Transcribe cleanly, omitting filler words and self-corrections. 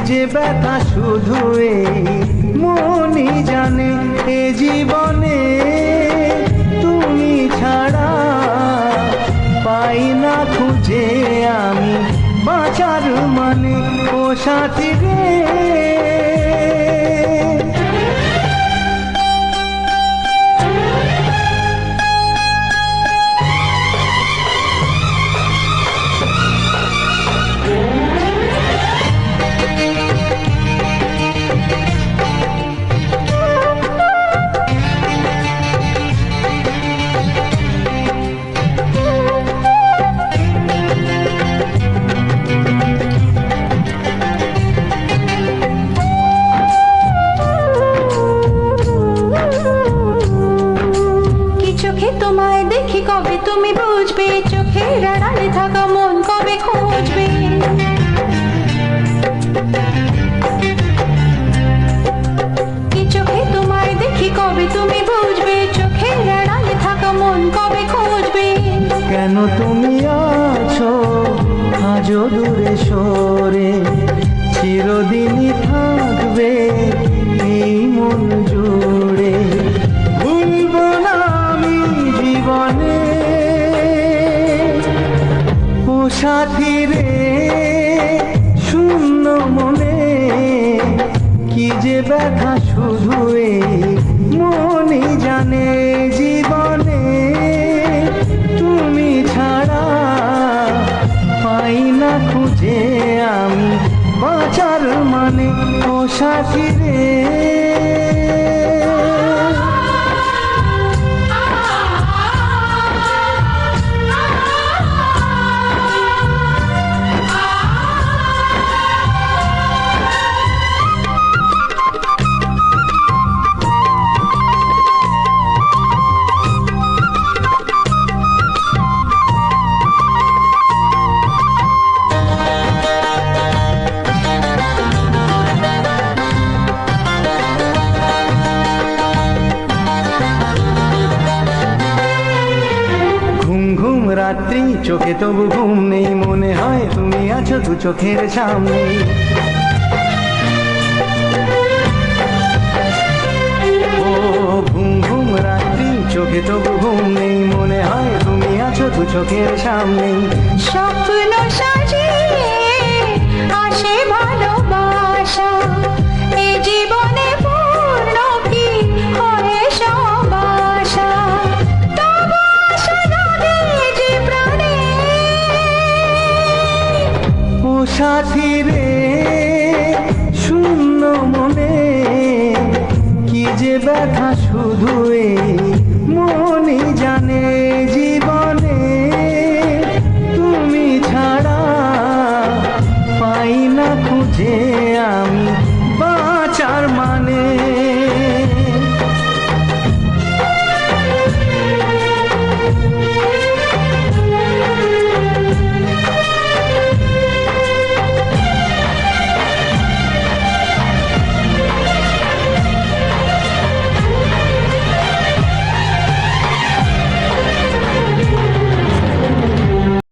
যে ব্যথা শুধু এই মনই জানে। এ জীবনে তুমি ছাড়া পাই না খুঁজে আমি বাঁচার মানে। ও সাথী রে, তোমায় দেখি কবে তুমি বুঝবে, চোখের আড়ালে থাকা মন কবে খুঁজবে। কি চোখে তোমায় দেখি কবে তুমি বুঝবে, চোখের আড়ালে থাকা মন কবে খুঁজবে। কেন তুমি আছো আজও দূরে সরে, চিরদিনই থাকবে এই মন জুড়ে। ভুলবো না আমি জীবনে ও সাথী রে, শূন্য মনে কি যে ব্যথা শুধু এই মনই জানে। জীবনে তুমি ছাড়া পাই না খুঁজে আমি বাঁচার মানে। ও সাথী রে, রাত্রি চোখে তবু ঘুম নেই, মনে হয় তুমি আছো দু চোখের সামনে। ও ঘুম ঘুম রাত্রি চোখে তবু ঘুম নেই, মনে হয় তুমি আছো দু চোখের সামনে। স্বপ্ন সাজিয়ে আসে ভালোবাসা, এ জীবনে পূর্ণ কি হয় সব আশা। তবু আশা জাগে যে প্রাণে। ও সাথী রে, শূন্য মনে কি যে ব্যথা শুধু